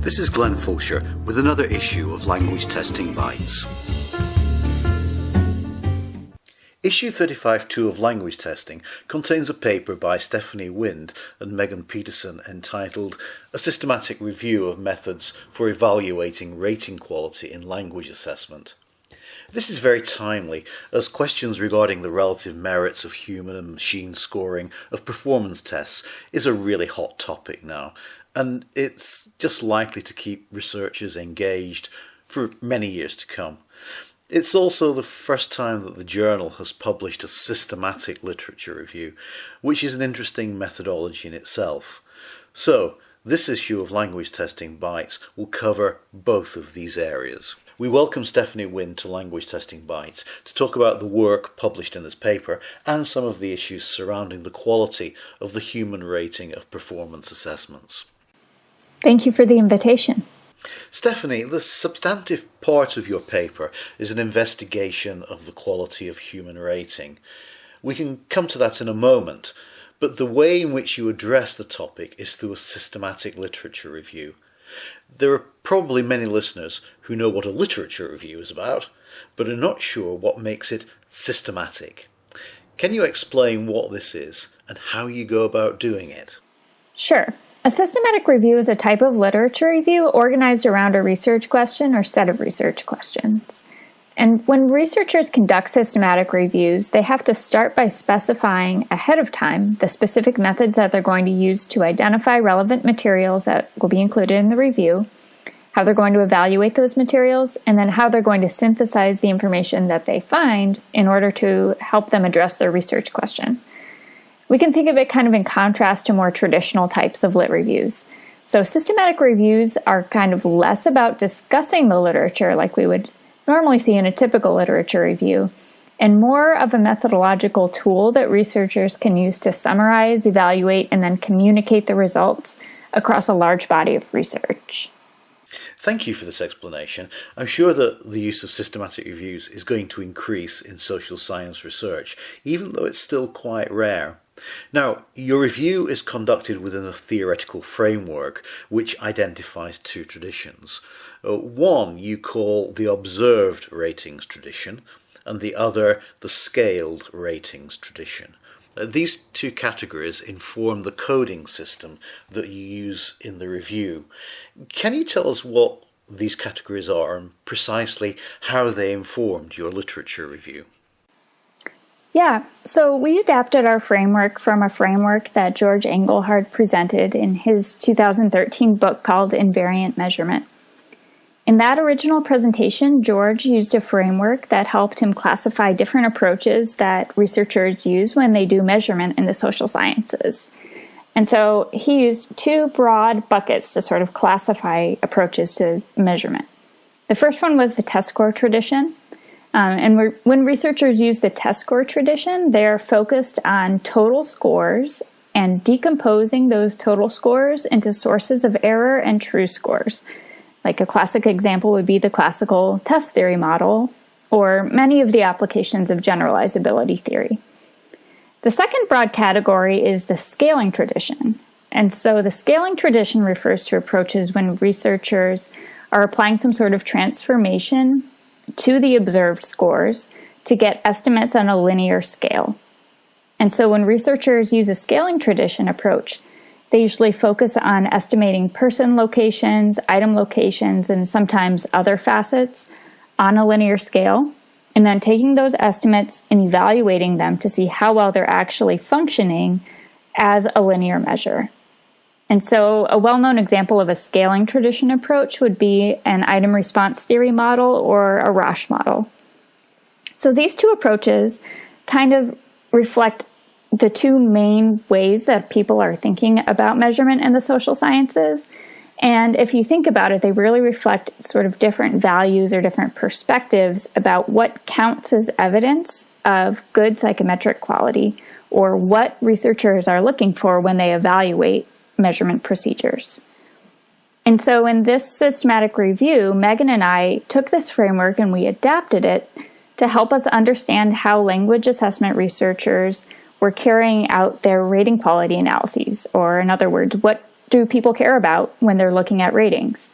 This is Glenn Fulcher with another issue of Language Testing Bites. Issue 35.2 of Language Testing contains a paper by Stefanie Wind and Megan Peterson entitled A Systematic Review of Methods for Evaluating Rating Quality in Language Assessment. This is very timely, as questions regarding the relative merits of human and machine scoring of performance tests is a really hot topic now, and it's just likely to keep researchers engaged for many years to come. It's also the first time that the journal has published a systematic literature review, which is an interesting methodology in itself. So, this issue of Language Testing Bites will cover both of these areas. We welcome Stefanie Wind to Language Testing Bites to talk about the work published in this paper and some of the issues surrounding the quality of the human rating of performance assessments. Thank you for the invitation. Stefanie, the substantive part of your paper is an investigation of the quality of human rating. We can come to that in a moment, but the way in which you address the topic is through a systematic literature review. There are probably many listeners who know what a literature review is about, but are not sure what makes it systematic. Can you explain what this is and how you go about doing it? Sure. A systematic review is a type of literature review organized around a research question or set of research questions. And when researchers conduct systematic reviews, they have to start by specifying ahead of time the specific methods that they're going to use to identify relevant materials that will be included in the review, how they're going to evaluate those materials, and then how they're going to synthesize the information that they find in order to help them address their research question. We can think of it kind of in contrast to more traditional types of lit reviews. So systematic reviews are kind of less about discussing the literature like we would normally see in a typical literature review, and more of a methodological tool that researchers can use to summarize, evaluate, and then communicate the results across a large body of research. Thank you for this explanation. I'm sure that the use of systematic reviews is going to increase in social science research, even though it's still quite rare. Now, your review is conducted within a theoretical framework which identifies two traditions. One you call the observed ratings tradition, and the other the scaled ratings tradition. These two categories inform the coding system that you use in the review. Can you tell us what these categories are and precisely how they informed your literature review? Yeah, so we adapted our framework from a framework that George Engelhard presented in his 2013 book called Invariant Measurement. In that original presentation, George used a framework that helped him classify different approaches that researchers use when they do measurement in the social sciences. And so he used two broad buckets to sort of classify approaches to measurement. The first one was the test score tradition. When researchers use the test score tradition, they're focused on total scores and decomposing those total scores into sources of error and true scores. Like a classic example would be the classical test theory model, or many of the applications of generalizability theory. The second broad category is the scaling tradition. And so the scaling tradition refers to approaches when researchers are applying some sort of transformation to the observed scores to get estimates on a linear scale. And so when researchers use a scaling tradition approach, they usually focus on estimating person locations, item locations, and sometimes other facets on a linear scale, and then taking those estimates and evaluating them to see how well they're actually functioning as a linear measure. And so a well-known example of a scaling tradition approach would be an item response theory model or a Roche model. So these two approaches kind of reflect the two main ways that people are thinking about measurement in the social sciences. And if you think about it, they really reflect sort of different values or different perspectives about what counts as evidence of good psychometric quality, or what researchers are looking for when they evaluate measurement procedures. And so in this systematic review, Megan and I took this framework and we adapted it to help us understand how language assessment researchers were carrying out their rating quality analyses, or in other words, what do people care about when they're looking at ratings?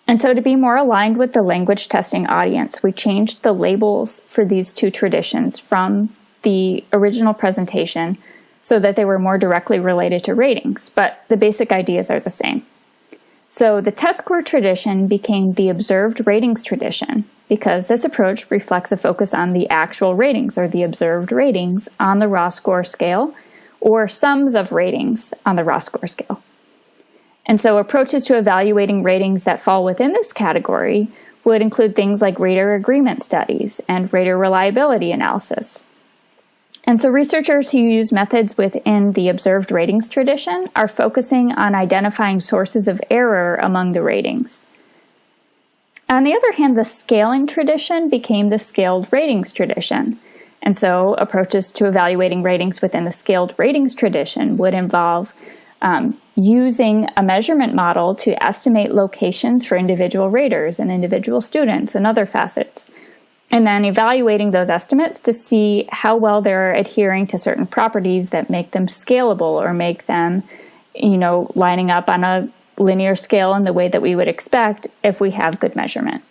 And so to be more aligned with the language testing audience, we changed the labels for these two traditions from the original presentation so that they were more directly related to ratings, but the basic ideas are the same. So the test score tradition became the observed ratings tradition because this approach reflects a focus on the actual ratings or the observed ratings on the raw score scale or sums of ratings on the raw score scale. And so approaches to evaluating ratings that fall within this category would include things like rater agreement studies and rater reliability analysis. And so researchers who use methods within the observed ratings tradition are focusing on identifying sources of error among the ratings. On the other hand, the scaling tradition became the scaled ratings tradition. And so approaches to evaluating ratings within the scaled ratings tradition would involve using a measurement model to estimate locations for individual raters and individual students and other facets, and then evaluating those estimates to see how well they're adhering to certain properties that make them scalable or make them, lining up on a linear scale in the way that we would expect if we have good measurement.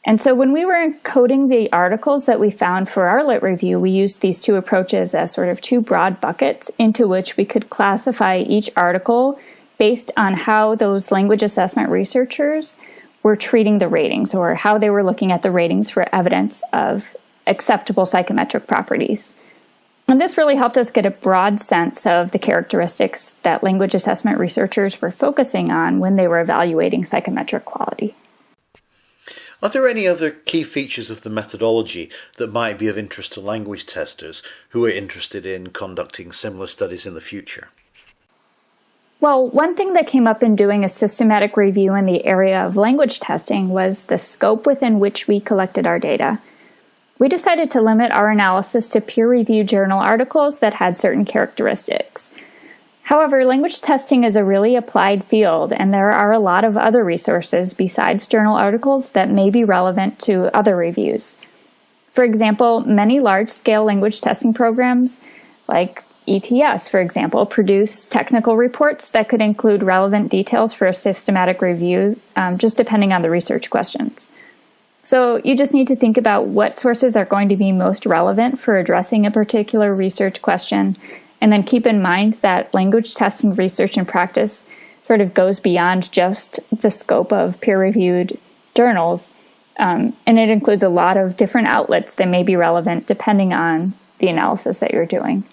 And so when we were encoding the articles that we found for our lit review, we used these two approaches as sort of two broad buckets into which we could classify each article based on how those language assessment researchers were treating the ratings or how they were looking at the ratings for evidence of acceptable psychometric properties. And this really helped us get a broad sense of the characteristics that language assessment researchers were focusing on when they were evaluating psychometric quality. Are there any other key features of the methodology that might be of interest to language testers who are interested in conducting similar studies in the future? Well, one thing that came up in doing a systematic review in the area of language testing was the scope within which we collected our data. We decided to limit our analysis to peer-reviewed journal articles that had certain characteristics. However, language testing is a really applied field, and there are a lot of other resources besides journal articles that may be relevant to other reviews. For example, many large-scale language testing programs, like ETS, for example, produce technical reports that could include relevant details for a systematic review, just depending on the research questions. So you just need to think about what sources are going to be most relevant for addressing a particular research question, and then keep in mind that language testing research and practice sort of goes beyond just the scope of peer-reviewed journals, and it includes a lot of different outlets that may be relevant depending on the analysis that you're doing.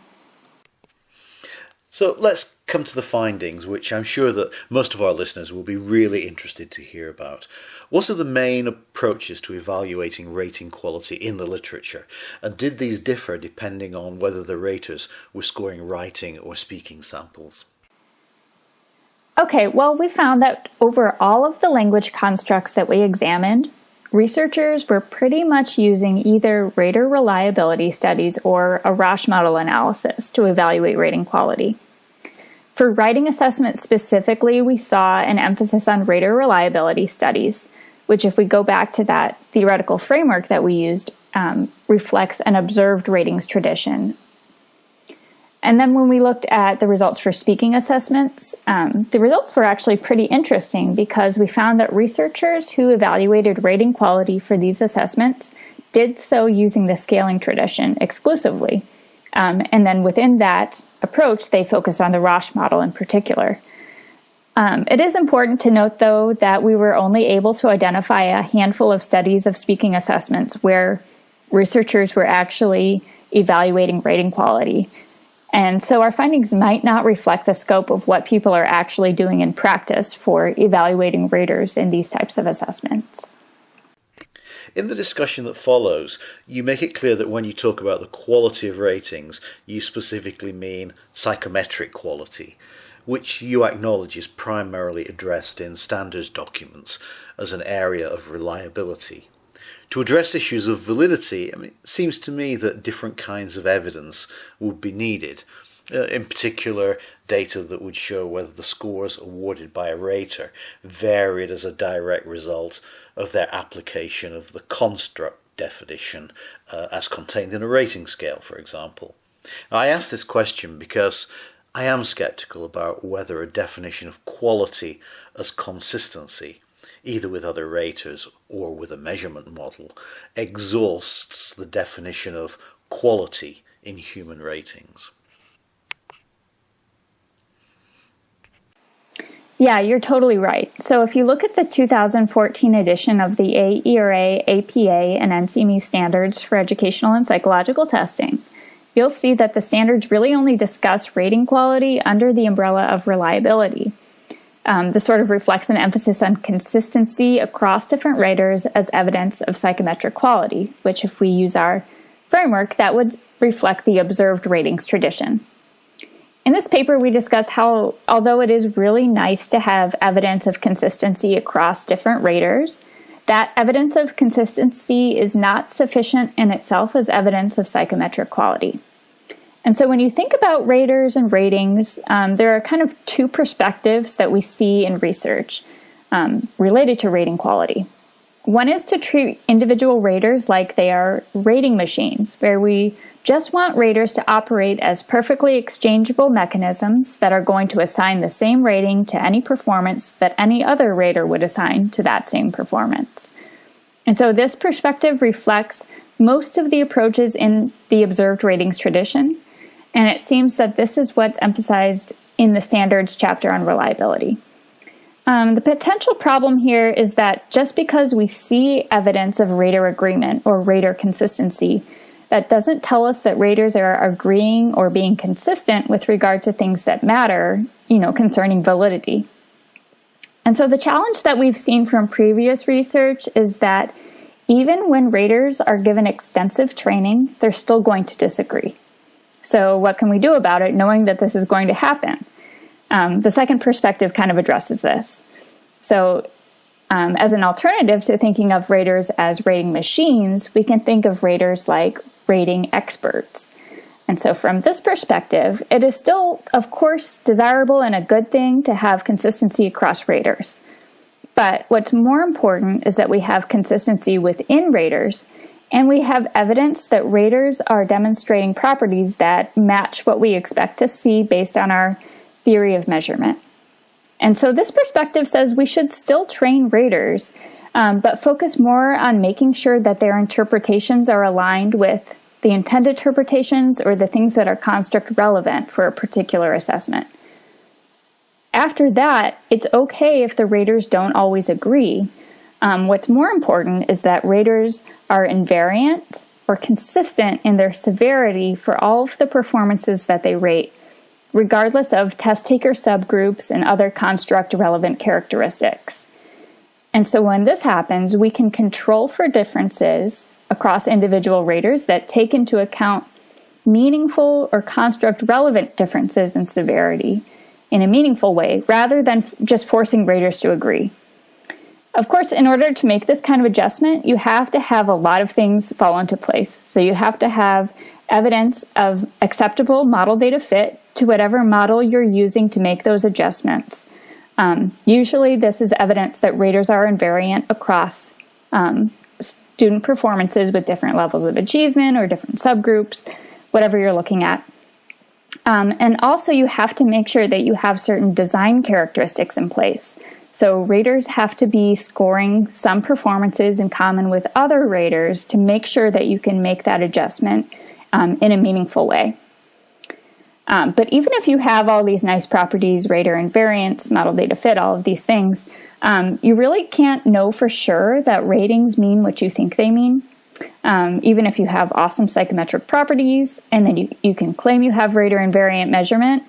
So let's come to the findings, which I'm sure that most of our listeners will be really interested to hear about. What are the main approaches to evaluating rating quality in the literature? And did these differ depending on whether the raters were scoring writing or speaking samples? Okay, well, we found that over all of the language constructs that we examined, researchers were pretty much using either rater reliability studies or a Roche model analysis to evaluate rating quality. For writing assessment specifically, we saw an emphasis on rater reliability studies, which, if we go back to that theoretical framework that we used, reflects an observed ratings tradition. And then when we looked at the results for speaking assessments, the results were actually pretty interesting because we found that researchers who evaluated rating quality for these assessments did so using the scaling tradition exclusively. And then within that approach, they focused on the Roche model in particular. It is important to note, though, that we were only able to identify a handful of studies of speaking assessments where researchers were actually evaluating rating quality. And so our findings might not reflect the scope of what people are actually doing in practice for evaluating raters in these types of assessments. In the discussion that follows, you make it clear that when you talk about the quality of ratings, you specifically mean psychometric quality, which you acknowledge is primarily addressed in standards documents as an area of reliability. To address issues of validity, it seems to me that different kinds of evidence would be needed. In particular, data that would show whether the scores awarded by a rater varied as a direct result of their application of the construct definition as contained in a rating scale, for example. I ask this question because I am sceptical about whether a definition of quality as consistency, either with other raters or with a measurement model, exhausts the definition of quality in human ratings. Yeah, you're totally right. So if you look at the 2014 edition of the AERA, APA, and NCME standards for educational and psychological testing, you'll see that the standards really only discuss rating quality under the umbrella of reliability. This sort of reflects an emphasis on consistency across different raters as evidence of psychometric quality, which if we use our framework, that would reflect the observed ratings tradition. In this paper, we discuss how, although it is really nice to have evidence of consistency across different raters, that evidence of consistency is not sufficient in itself as evidence of psychometric quality. And so when you think about raters and ratings, there are kind of two perspectives that we see in research related to rating quality. One is to treat individual raters like they are rating machines, where we just want raters to operate as perfectly exchangeable mechanisms that are going to assign the same rating to any performance that any other rater would assign to that same performance. And so this perspective reflects most of the approaches in the observed ratings tradition, and it seems that this is what's emphasized in the standards chapter on reliability. The potential problem here is that just because we see evidence of rater agreement or rater consistency, that doesn't tell us that raters are agreeing or being consistent with regard to things that matter, concerning validity. And so the challenge that we've seen from previous research is that even when raters are given extensive training, they're still going to disagree. So what can we do about it, knowing that this is going to happen? The second perspective kind of addresses this. So as an alternative to thinking of raters as rating machines, we can think of raters like rating experts. And so from this perspective, it is still, of course, desirable and a good thing to have consistency across raters. But what's more important is that we have consistency within raters, and we have evidence that raters are demonstrating properties that match what we expect to see based on our theory of measurement. And so this perspective says we should still train raters, but focus more on making sure that their interpretations are aligned with the intended interpretations or the things that are construct relevant for a particular assessment. After that, it's okay if the raters don't always agree. What's more important is that raters are invariant or consistent in their severity for all of the performances that they rate, regardless of test taker subgroups and other construct relevant characteristics. And so when this happens, we can control for differences across individual raters that take into account meaningful or construct relevant differences in severity in a meaningful way, rather than just forcing raters to agree. Of course, in order to make this kind of adjustment, you have to have a lot of things fall into place. So you have to have evidence of acceptable model data fit to whatever model you're using to make those adjustments. Usually this is evidence that raters are invariant across student performances with different levels of achievement or different subgroups, whatever you're looking at. And also you have to make sure that you have certain design characteristics in place. So raters have to be scoring some performances in common with other raters to make sure that you can make that adjustment in a meaningful way. But even if you have all these nice properties, rater invariance, model data fit, all of these things, you really can't know for sure that ratings mean what you think they mean. Even if you have awesome psychometric properties and then you can claim you have rater invariant measurement,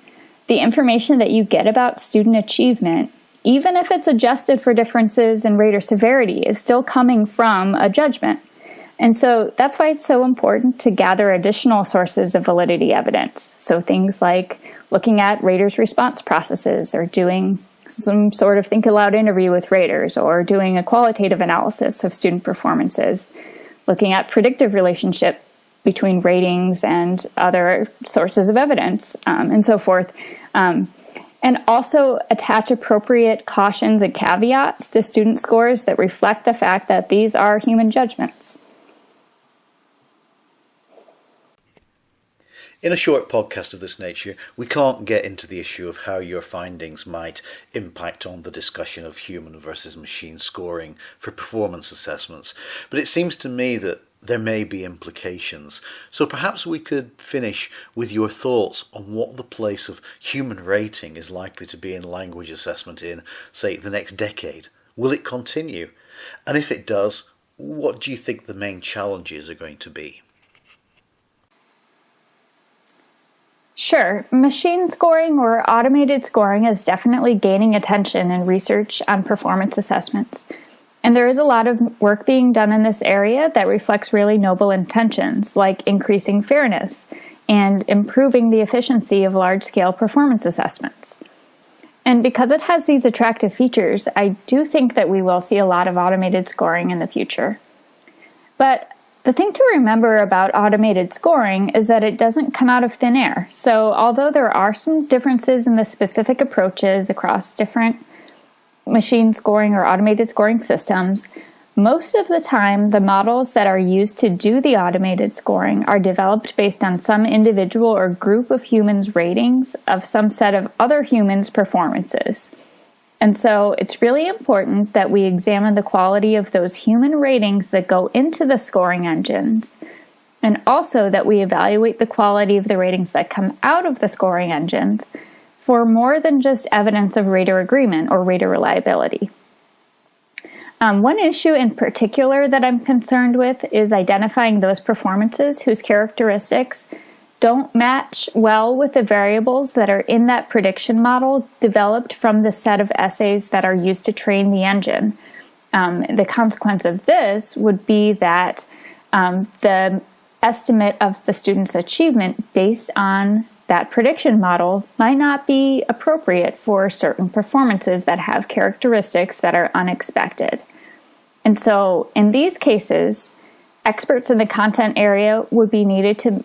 the information that you get about student achievement, even if it's adjusted for differences in rater severity, is still coming from a judgment. And so that's why it's so important to gather additional sources of validity evidence. So things like looking at raters' response processes, or doing some sort of think aloud interview with raters, or doing a qualitative analysis of student performances, looking at predictive relationship between ratings and other sources of evidence, and so forth. And also attach appropriate cautions and caveats to student scores that reflect the fact that these are human judgments. In a short podcast of this nature, we can't get into the issue of how your findings might impact on the discussion of human versus machine scoring for performance assessments, but it seems to me that there may be implications. So perhaps we could finish with your thoughts on what the place of human rating is likely to be in language assessment in, say, the next decade. Will it continue? And if it does, what do you think the main challenges are going to be? Sure. Machine scoring or automated scoring is definitely gaining attention in research on performance assessments. And there is a lot of work being done in this area that reflects really noble intentions, like increasing fairness and improving the efficiency of large-scale performance assessments. And because it has these attractive features, I do think that we will see a lot of automated scoring in the future. But the thing to remember about automated scoring is that it doesn't come out of thin air. So although there are some differences in the specific approaches across different machine scoring or automated scoring systems, most of the time the models that are used to do the automated scoring are developed based on some individual or group of humans' ratings of some set of other humans' performances. And so it's really important that we examine the quality of those human ratings that go into the scoring engines, and also that we evaluate the quality of the ratings that come out of the scoring engines for more than just evidence of rater agreement or rater reliability. One issue in particular that I'm concerned with is identifying those performances whose characteristics don't match well with the variables that are in that prediction model developed from the set of essays that are used to train the engine. The consequence of this would be that the estimate of the student's achievement based on that prediction model might not be appropriate for certain performances that have characteristics that are unexpected. And so in these cases, experts in the content area would be needed to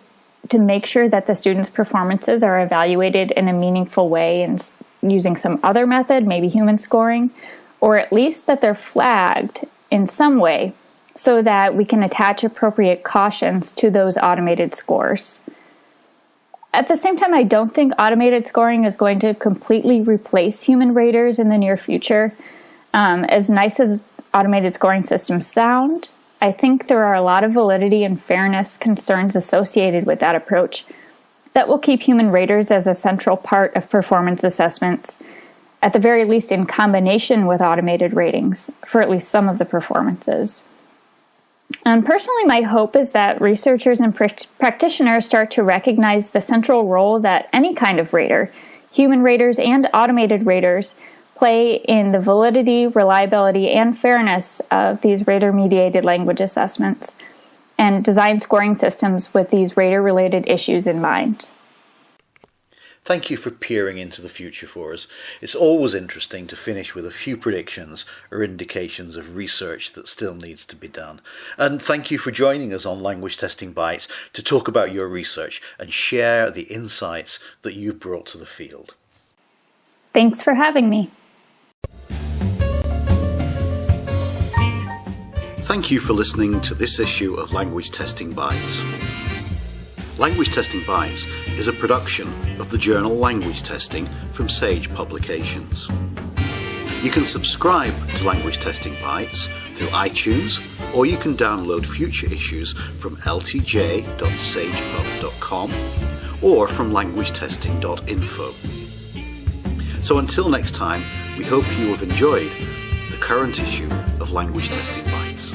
make sure that the students' performances are evaluated in a meaningful way and using some other method, maybe human scoring, or at least that they're flagged in some way so that we can attach appropriate cautions to those automated scores. At the same time, I don't think automated scoring is going to completely replace human raters in the near future. As nice as automated scoring systems sound, I think there are a lot of validity and fairness concerns associated with that approach that will keep human raters as a central part of performance assessments, at the very least in combination with automated ratings for at least some of the performances. And personally, my hope is that researchers and practitioners start to recognize the central role that any kind of rater, human raters and automated raters, play in the validity, reliability, and fairness of these rater-mediated language assessments, and design scoring systems with these rater-related issues in mind. Thank you for peering into the future for us. It's always interesting to finish with a few predictions or indications of research that still needs to be done. And thank you for joining us on Language Testing Bites to talk about your research and share the insights that you've brought to the field. Thanks for having me. Thank you for listening to this issue of Language Testing Bites. Language Testing Bites is a production of the journal Language Testing from Sage Publications. You can subscribe to Language Testing Bites through iTunes, or you can download future issues from ltj.sagepub.com or from languagetesting.info. So until next time, we hope you have enjoyed the current issue of Language Testing Bites.